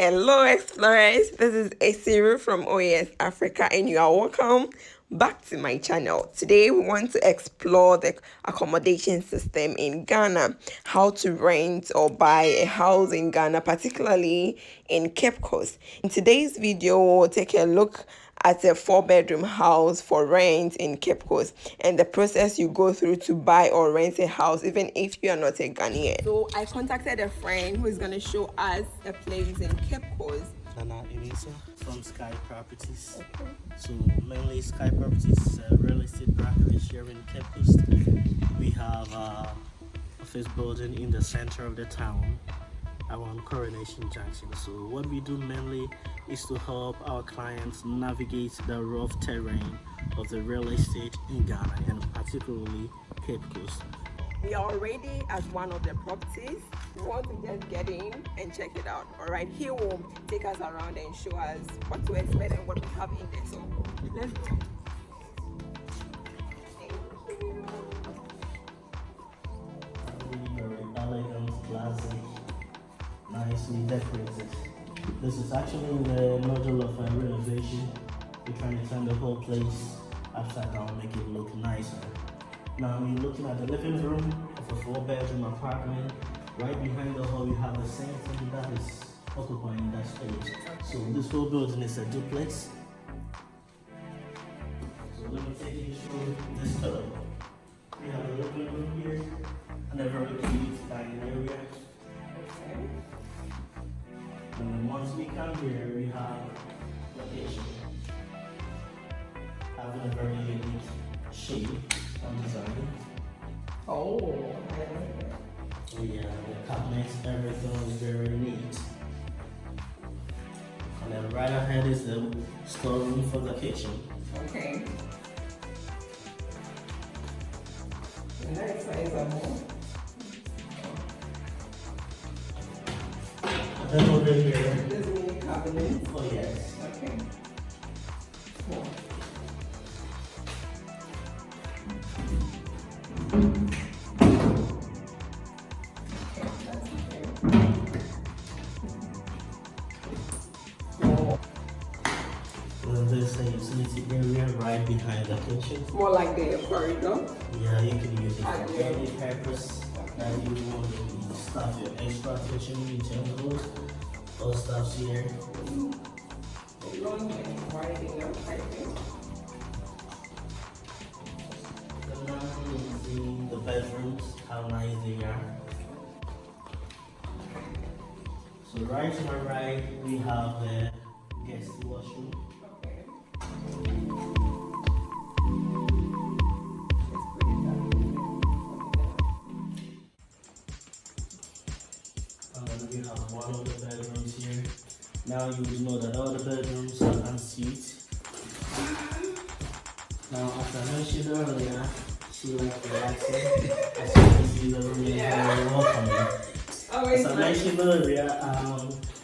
Hello explorers, this is Esi Rhule from Ohhyesafrica and you are welcome back to my channel. Today we want to explore the accommodation system in Ghana, how to rent or buy a house in Ghana, particularly in Cape Coast. In today's video we'll take a look at a 4-bedroom house for rent in Cape Coast and the process you go through to buy or rent a house even if you are not a Ghanaian. So I contacted a friend who is going to show us a place in Cape Coast. Amissah from Sky Properties. Okay. So mainly Sky Properties real estate brokerage here in Cape Coast. We have office building in the center of the town around Coronation Junction. So what we do mainly is to help our clients navigate the rough terrain of the real estate in Ghana and particularly Cape Coast. We are already at one of the properties. We want to just get in and check it out. All right, he will take us around and show us what to expect and what we have in there. So let's go. Very elegant, classic, nicely decorated. This is actually in the module of renovation. We're trying to turn the whole place upside down, make it look nicer. Now we're looking at the living room of a 4-bedroom apartment. Right behind the hall, we have the same thing that is occupying that space. So this whole building is a duplex. So let me take you through this pillar. We have a living room here and a very cute dining area. And then once we come here, we have the kitchen, having a very unique shape and design. Oh yeah, the cabinets, everything is very neat. And then right ahead is the storeroom for the kitchen. Okay. Nice size of home. And then over here. There's a mini cabinet. Oh yes. Okay. Cool. There's a utility area right behind the kitchen. More like the corridor. Yeah, you can use it for any purpose that you want to stuff your extra kitchen utensils or stuff here. The laundry is winding up, I think. So now you can see the bedrooms, how nice they are. So right to my right, we have the guest washroom. We have one of the bedrooms here. Now you would know that all the bedrooms are ensuite. Now, as I mentioned earlier, she likes relaxing. As you can see, the room is very welcoming. As I mentioned earlier,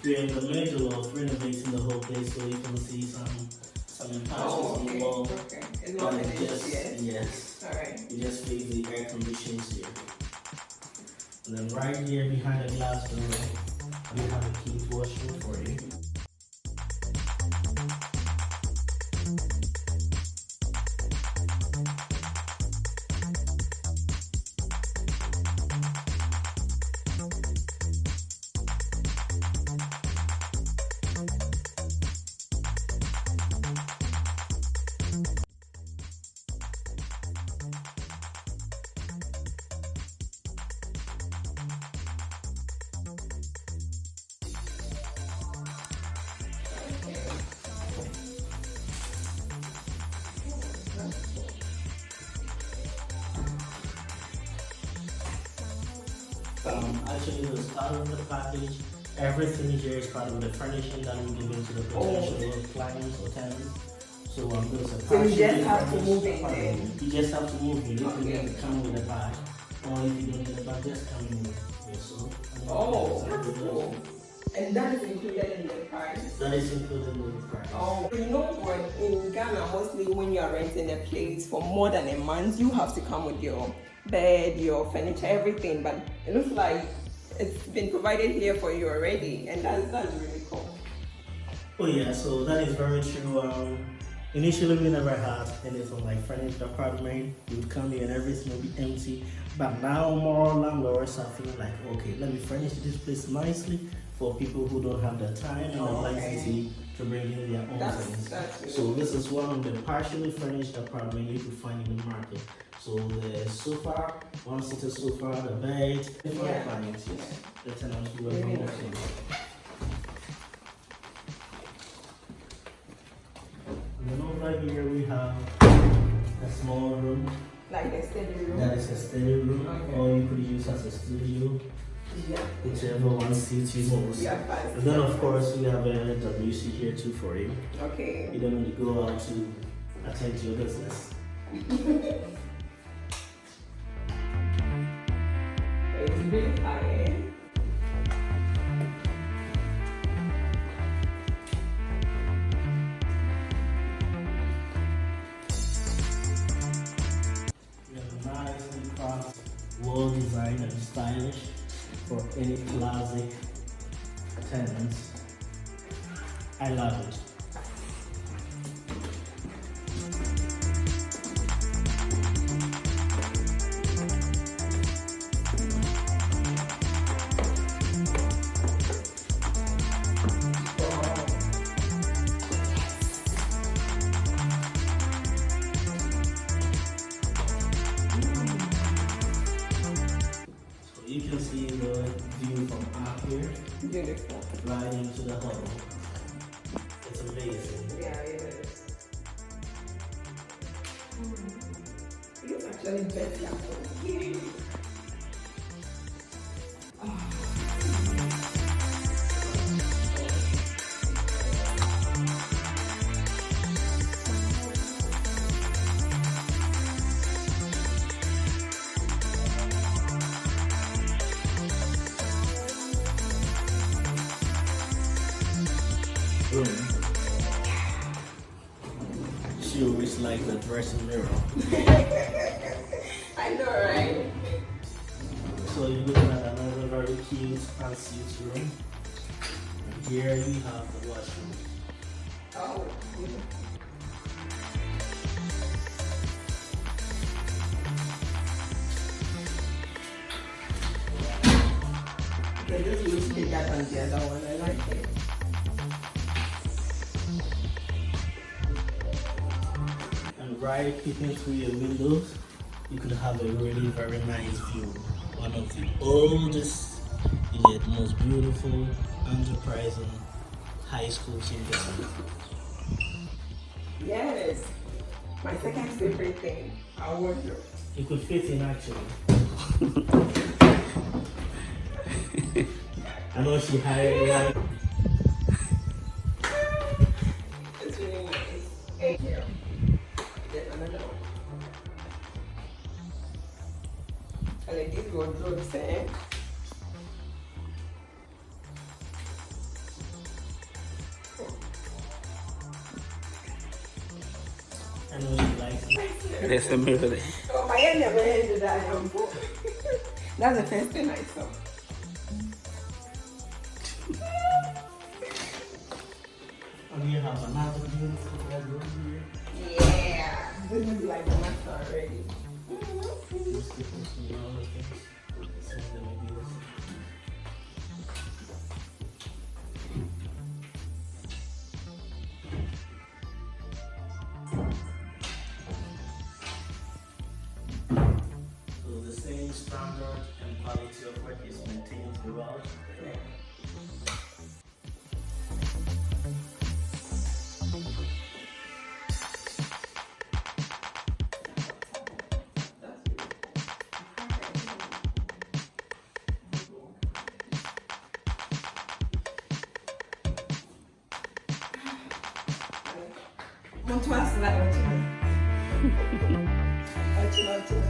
we're in the middle of renovating the whole place, so you can see some impactions on the wall. Okay. It's not finished, yes. Alright. You just face the air conditions here. And then right here behind the glass door, we have a cute washroom for you. Actually, as part of the package, everything here is part of the furnishing that we give into the potential clients or tenants. So there's a so you just have to move in there. You just have to move in. You can come with a bag, or if you don't need a bag, just come in with yourself. That's cool. And that is included in the price? That is included in the price. Oh, you know what? In Ghana, mostly when you are renting a place for more than a month, you have to come with your bed, your furniture, everything. But it looks like it's been provided here for you already, and that's really cool. Oh yeah, so that is very true. Initially, we never had anything like furnished apartment. We would come here and everything would be empty. But now more landlords are feeling like, okay, let me furnish this place nicely for people who don't have the time and the laxity to bring in their own things. So this is one of the partially furnished apartment you can find in the market. So the sofa, one-seater sofa, the bed, different appliances. The tenants will welcome also. And then over here we have a small room. Like a study room? That is a study room, or you could use as a studio. Yeah. Whichever one suits you most. Yeah, and then of course we have a WC here too for you. Okay. You don't need to go out to attend to your business. It's really high. Nicely crafted, well designed and stylish for any classic tenants. I love it. You can see the view from up here. Beautiful. Right into the hall. It's amazing. Yeah, it is. It's actually better. Room. She always like the dressing mirror. I know, right? So you're looking at another very cute ensuite room. And here you have the washroom. Oh, okay, this looks bigger than the other one. I like it. And right peeping through your windows, you could have a really very nice view. One of the oldest, yet most beautiful, enterprising high schools in Ghana. Yes. My second favorite thing, our wardrobe. You could fit in actually. I know she hired like. It's really nice. Thank you. Then another one. I like these wardrobes, eh? I know she likes it. There's a mirror there. Oh, my head never ended that. That's the first thing I saw. And you have another beautiful bedroom here. Yeah. This is like the master already. Just keep on seeing all the things. Some of them are beautiful. So the same standard and quality of work is maintained throughout. Muito mais leve, ótimo.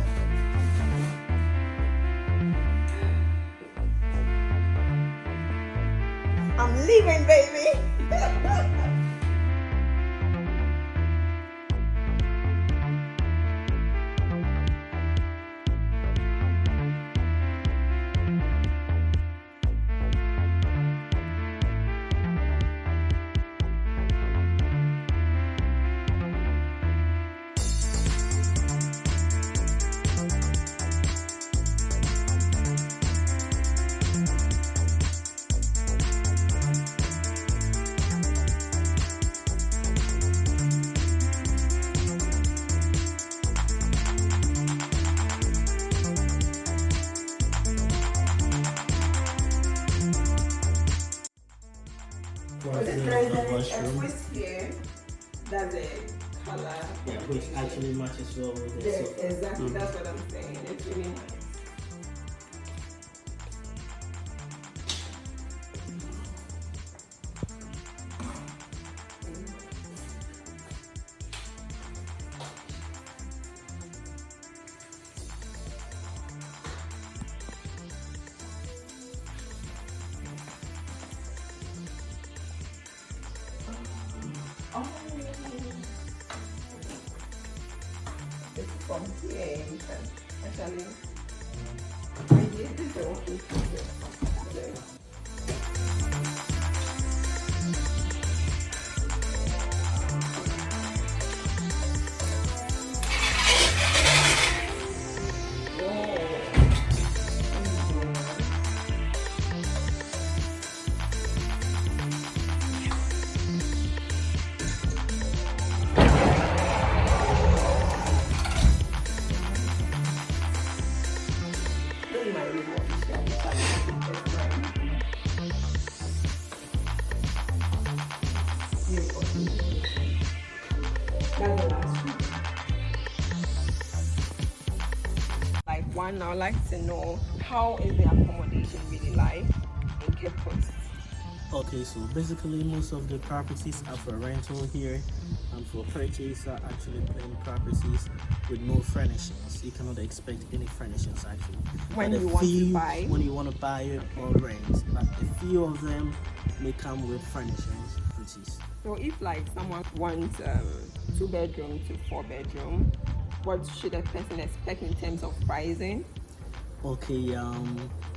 I'm leaving, baby. One This floor there is is the a washroom. twist here. That's a color. Yeah, which actually matches well with the Yeah, sofa. exactly. That's what I'm saying. It's really nice. Oh, it's from here. You can actually. I did this walking through. This is my room officially. That's the last one. Like one, I would like to know how is the accommodation really like in Cape Coast? Okay, so basically most of the properties are for rental here, and for purchase are actually plain properties with no furnishings. You cannot expect any furnishings actually. When But you want to buy? when you want to buy it or rent, but a few of them may come with furnishings, which is So if like someone wants 2 bedroom to 4 bedroom, what should a person expect in terms of pricing? okay.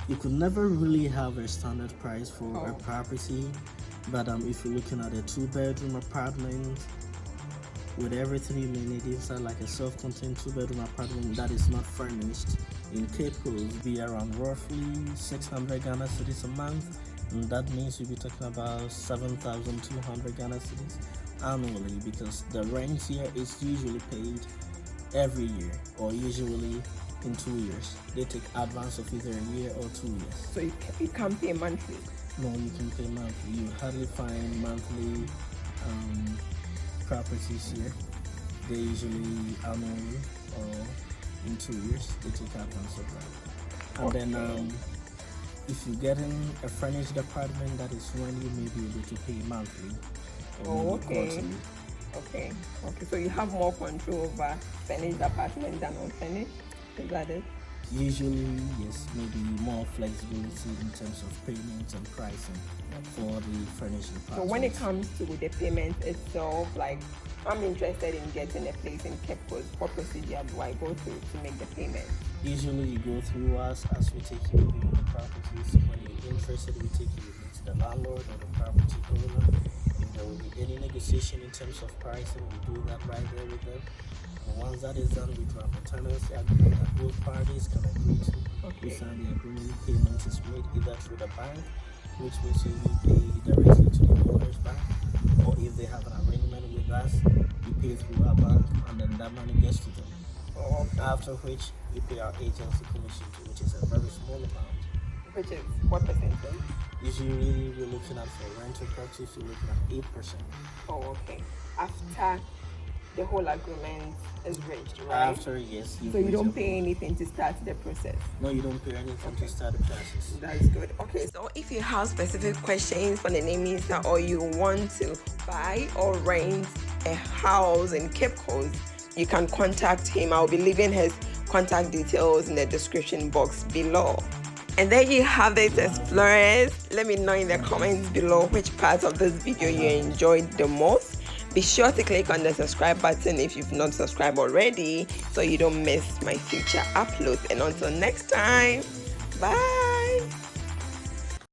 You could never really have a standard price for a Oh. property, but if you're looking at a 2 bedroom apartment with everything you may need inside, like a self-contained 2 bedroom apartment that is not furnished in Cape Coast, be around roughly 600 Ghana cedis a month, and that means you'll be talking about 7,200 Ghana cedis annually, because the rent here is usually paid every year, or usually in 2 years. They take advance of either a year or 2 years. So you can't pay monthly. No, you can pay monthly. You hardly find monthly properties here. They usually annually or in 2 years they take advance of that. And then if you get in a furnished apartment, that is when you may be able to pay monthly or Oh, maybe okay. quarterly. Okay. So you have more control over furnished apartment than unfurnished. Is that it? Usually, yes, maybe more flexibility in terms of payments and pricing for the furnished apartments. So when it comes to the payment itself, like I'm interested in getting a place in Cape Coast, what procedure do I go through to make the payment? Usually you go through us as we take you to the properties. When you're interested, we take you to the landlord or the property owner. If there will be any negotiation in terms of pricing, we do that right there with them. And once that is done, we draft a tenancy agreement that both parties can agree to. We sign the agreement, payment is made either through the bank, which means you pay directly to the owner's bank, or if they have an arrangement with us, we pay through our bank, and then that money gets to them. After which we pay our agency commission too, which is a very small amount. Which is what percentage? Usually we're looking at for rental properties, we're looking at 8%. Oh, okay. After the whole agreement is reached, right? After, yes. So you don't pay anything to start the process? No, you don't pay anything to start the process. That's good. Okay, so if you have specific questions for the Amissah, or you want to buy or rent a house in Cape Coast, you can contact him. I'll be leaving his contact details in the description box below. And there you have it, explorers. Let me know in the comments below which part of this video you enjoyed the most. Be sure to click on the subscribe button if you've not subscribed already, so you don't miss my future uploads. And until next time, bye.